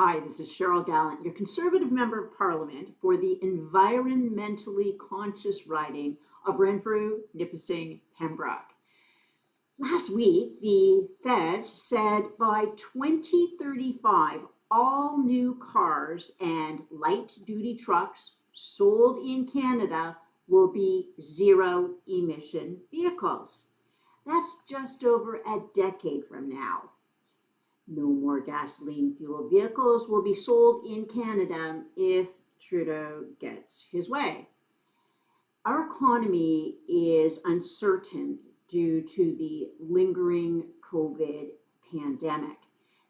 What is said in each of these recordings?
Hi, this is Cheryl Gallant, your Conservative Member of Parliament for the environmentally conscious riding of Renfrew-Nipissing-Pembroke. Last week, the feds said by 2035, all new cars and light-duty trucks sold in Canada will be zero-emission vehicles. That's just over a decade from now. No more gasoline-fueled vehicles will be sold in Canada if Trudeau gets his way. Our economy is uncertain due to the lingering COVID pandemic.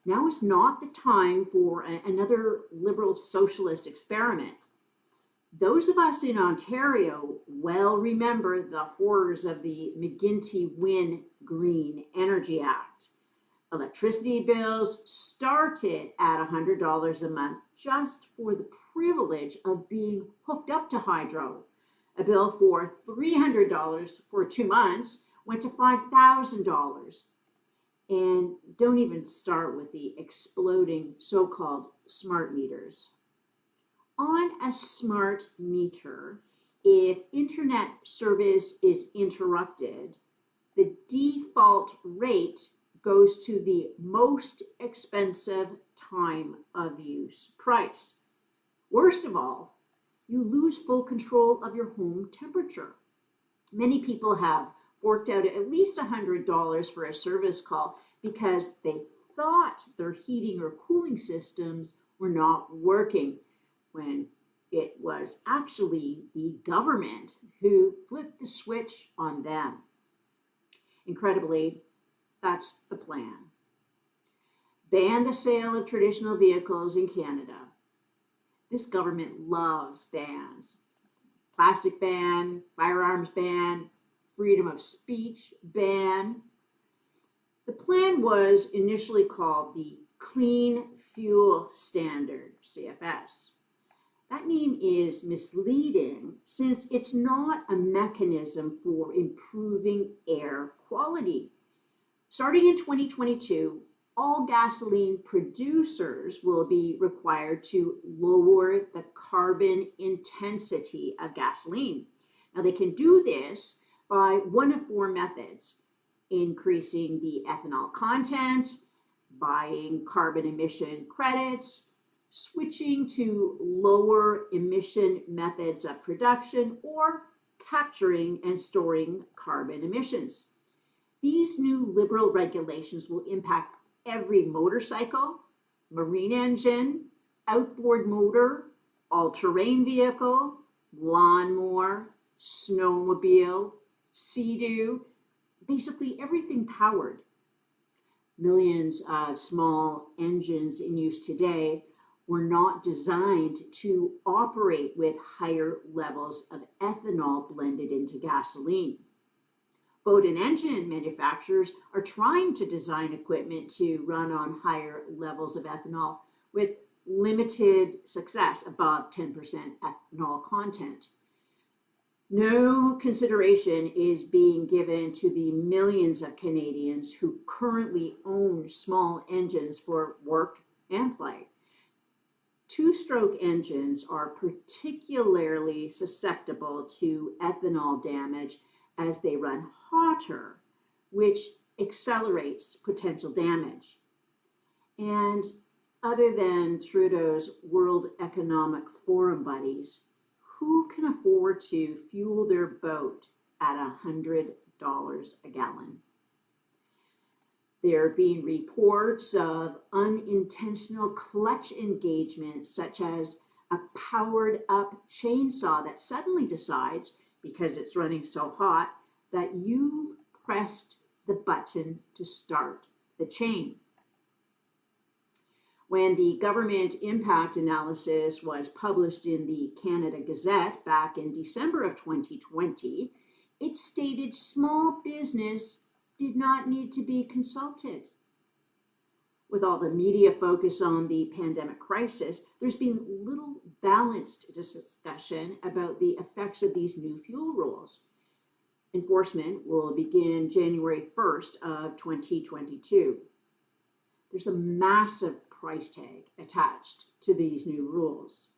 Now is not the time for another liberal socialist experiment. Those of us in Ontario well remember the horrors of the McGuinty-Wynne Green Energy Act. Electricity bills started at $100 a month just for the privilege of being hooked up to hydro. A bill for $300 for 2 months went to $5,000. And don't even start with the exploding so-called smart meters. On a smart meter, if internet service is interrupted, the default rate goes to the most expensive time of use price. Worst of all, you lose full control of your home temperature. Many people have forked out at least $100 for a service call because they thought their heating or cooling systems were not working, when it was actually the government who flipped the switch on them. Incredibly, that's the plan. Ban the sale of traditional vehicles in Canada. This government loves bans. Plastic ban, firearms ban, freedom of speech ban. The plan was initially called the Clean Fuel Standard, CFS. That name is misleading since it's not a mechanism for improving air quality. Starting in 2022, all gasoline producers will be required to lower the carbon intensity of gasoline. Now, they can do this by one of 4 methods: increasing the ethanol content, buying carbon emission credits, switching to lower emission methods of production, or capturing and storing carbon emissions. These new liberal regulations will impact every motorcycle, marine engine, outboard motor, all-terrain vehicle, lawnmower, snowmobile, Sea-Doo, basically everything powered. Millions of small engines in use today were not designed to operate with higher levels of ethanol blended into gasoline. Boat and engine manufacturers are trying to design equipment to run on higher levels of ethanol with limited success above 10% ethanol content. No consideration is being given to the millions of Canadians who currently own small engines for work and play. 2-stroke engines are particularly susceptible to ethanol damage as they run hotter, which accelerates potential damage. And other than Trudeau's World Economic Forum buddies, who can afford to fuel their boat at $100 a gallon? There have been reports of unintentional clutch engagement, such as a powered-up chainsaw that suddenly decides, because it's running so hot, that you've pressed the button to start the chain. When the government impact analysis was published in the Canada Gazette back in December of 2020, it stated small business did not need to be consulted. With all the media focus on the pandemic crisis, there's been little balanced discussion about the effects of these new fuel rules. Enforcement will begin January 1st of 2022. There's a massive price tag attached to these new rules.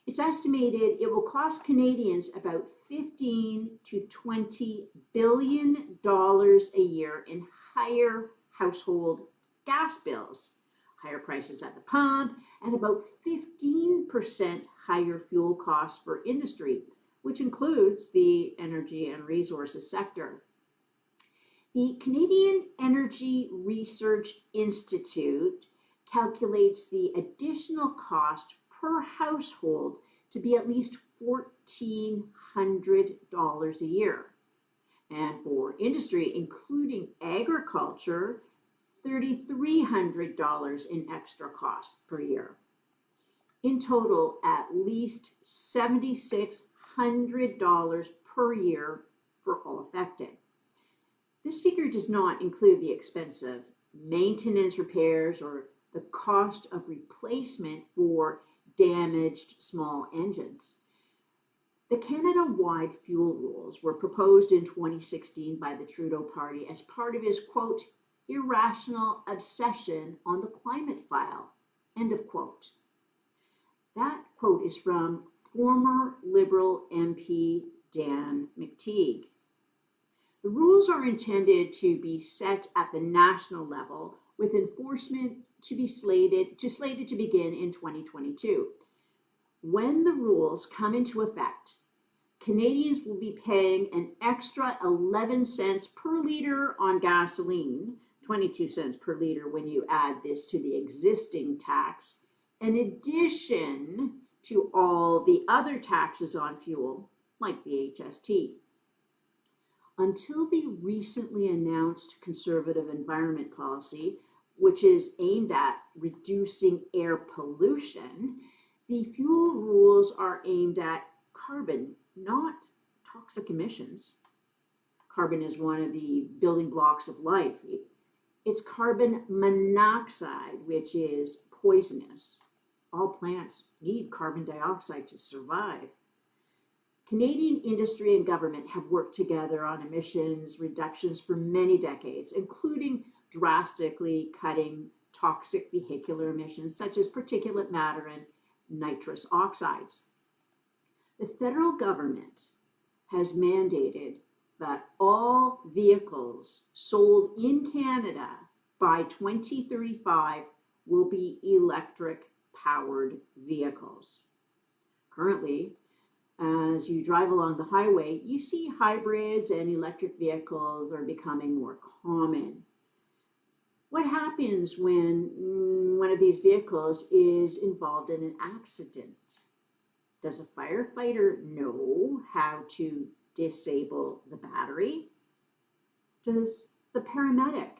It's estimated it will cost Canadians about $15 to $20 billion a year in higher household gas bills, higher prices at the pump, and about 15% higher fuel costs for industry, which includes the energy and resources sector. The Canadian Energy Research Institute calculates the additional cost per household to be at least $1,400 a year. And for industry, including agriculture, $3,300 in extra cost per year. In total, at least $7,600 per year for all affected. This figure does not include the expense of maintenance repairs or the cost of replacement for damaged small engines. The Canada-wide fuel rules were proposed in 2016 by the Trudeau party as part of his, quote, irrational obsession on the climate file, end of quote. That quote is from former Liberal MP Dan McTeague. The rules are intended to be set at the national level, with enforcement to be slated to begin in 2022. When the rules come into effect, Canadians will be paying an extra 11 cents per liter on gasoline, 22 cents per liter when you add this to the existing tax, in addition to all the other taxes on fuel, like the HST. Until the recently announced Conservative environment policy, which is aimed at reducing air pollution, the fuel rules are aimed at carbon, not toxic emissions. Carbon is one of the building blocks of life. It's carbon monoxide, which is poisonous. All plants need carbon dioxide to survive. Canadian industry and government have worked together on emissions reductions for many decades, including drastically cutting toxic vehicular emissions such as particulate matter and nitrous oxides. The federal government has mandated that all vehicles sold in Canada by 2035 will be electric-powered vehicles. Currently, as you drive along the highway, you see hybrids and electric vehicles are becoming more common. What happens when one of these vehicles is involved in an accident? Does a firefighter know how to disable the battery? Does the paramedic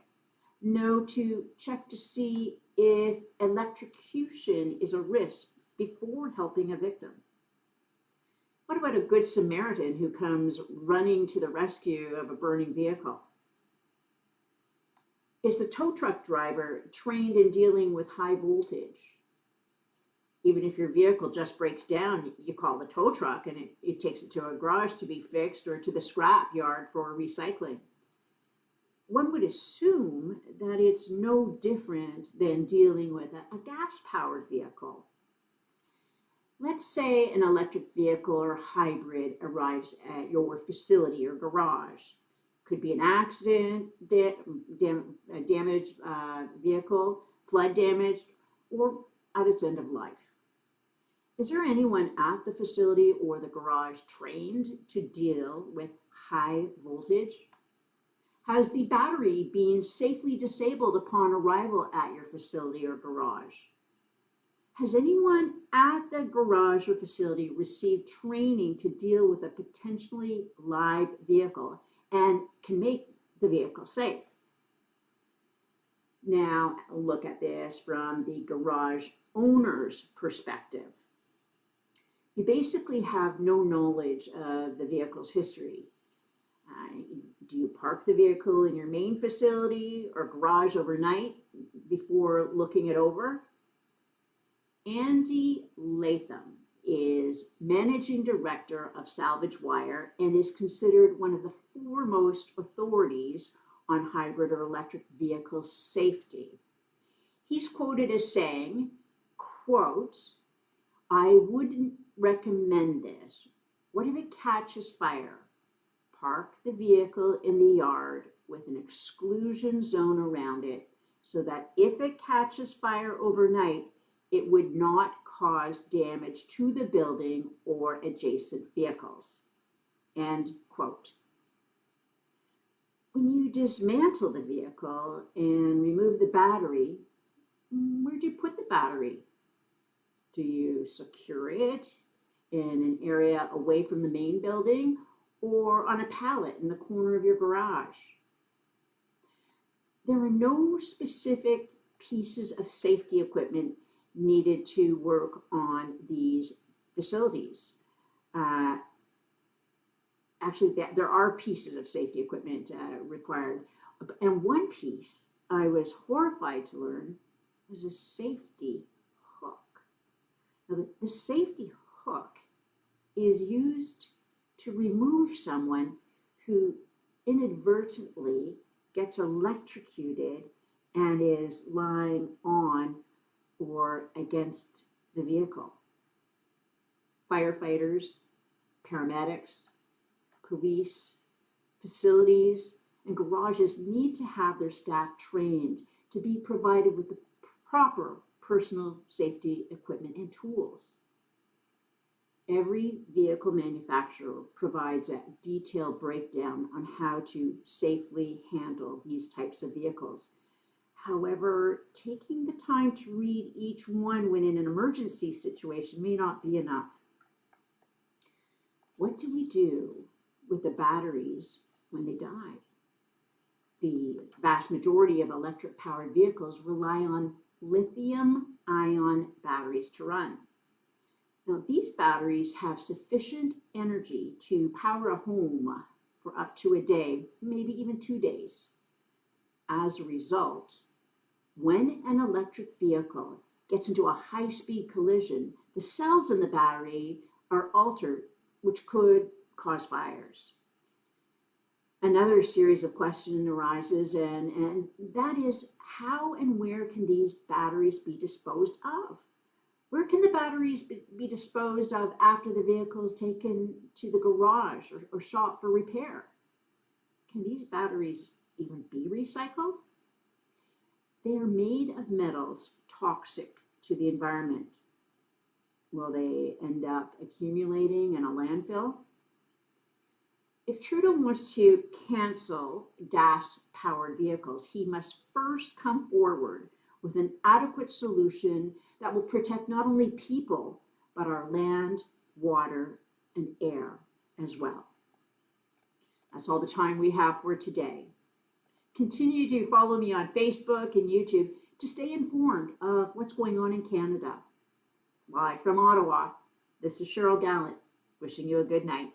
know to check to see if electrocution is a risk before helping a victim? What about a good Samaritan who comes running to the rescue of a burning vehicle? Is the tow truck driver trained in dealing with high voltage? Even if your vehicle just breaks down, you call the tow truck and it takes it to a garage to be fixed or to the scrap yard for recycling. One would assume that it's no different than dealing with a gas-powered vehicle. Let's say an electric vehicle or hybrid arrives at your facility or garage. Could be an accident, a damaged vehicle, flood damaged, or at its end of life. Is there anyone at the facility or the garage trained to deal with high voltage? Has the battery been safely disabled upon arrival at your facility or garage? Has anyone at the garage or facility received training to deal with a potentially live vehicle and can make the vehicle safe? Now, look at this from the garage owner's perspective. You basically have no knowledge of the vehicle's history. Do you park the vehicle in your main facility or garage overnight before looking it over? Andy Latham is managing director of Salvage Wire and is considered one of the foremost authorities on hybrid or electric vehicle safety. He's quoted as saying, quote, "I wouldn't recommend this. What if it catches fire? Park the vehicle in the yard with an exclusion zone around it so that if it catches fire overnight, it would not cause damage to the building or adjacent vehicles." End quote. When you dismantle the vehicle and remove the battery, where'd you put the battery? Do you secure it in an area away from the main building or on a pallet in the corner of your garage? There are no specific pieces of safety equipment needed to work on these facilities. Actually, there are pieces of safety equipment required. And one piece I was horrified to learn was a safety hook. Now, the safety hook is used to remove someone who inadvertently gets electrocuted and is lying on or against the vehicle. Firefighters, paramedics, police, facilities, and garages need to have their staff trained to be provided with the proper personal safety equipment and tools. Every vehicle manufacturer provides a detailed breakdown on how to safely handle these types of vehicles. However, taking the time to read each one when in an emergency situation may not be enough. What do we do with the batteries when they die? The vast majority of electric-powered vehicles rely on lithium-ion batteries to run. Now, these batteries have sufficient energy to power a home for up to a day, maybe even 2 days. As a result, when an electric vehicle gets into a high-speed collision, the cells in the battery are altered, which could cause fires. Another series of questions arises, and that is, how and where can these batteries be disposed of? Where can the batteries be disposed of after the vehicle is taken to the garage or shop for repair? Can these batteries even be recycled? They are made of metals toxic to the environment. Will they end up accumulating in a landfill? If Trudeau wants to cancel gas-powered vehicles, he must first come forward with an adequate solution that will protect not only people, but our land, water, and air as well. That's all the time we have for today. Continue to follow me on Facebook and YouTube to stay informed of what's going on in Canada. Live from Ottawa, this is Cheryl Gallant, wishing you a good night.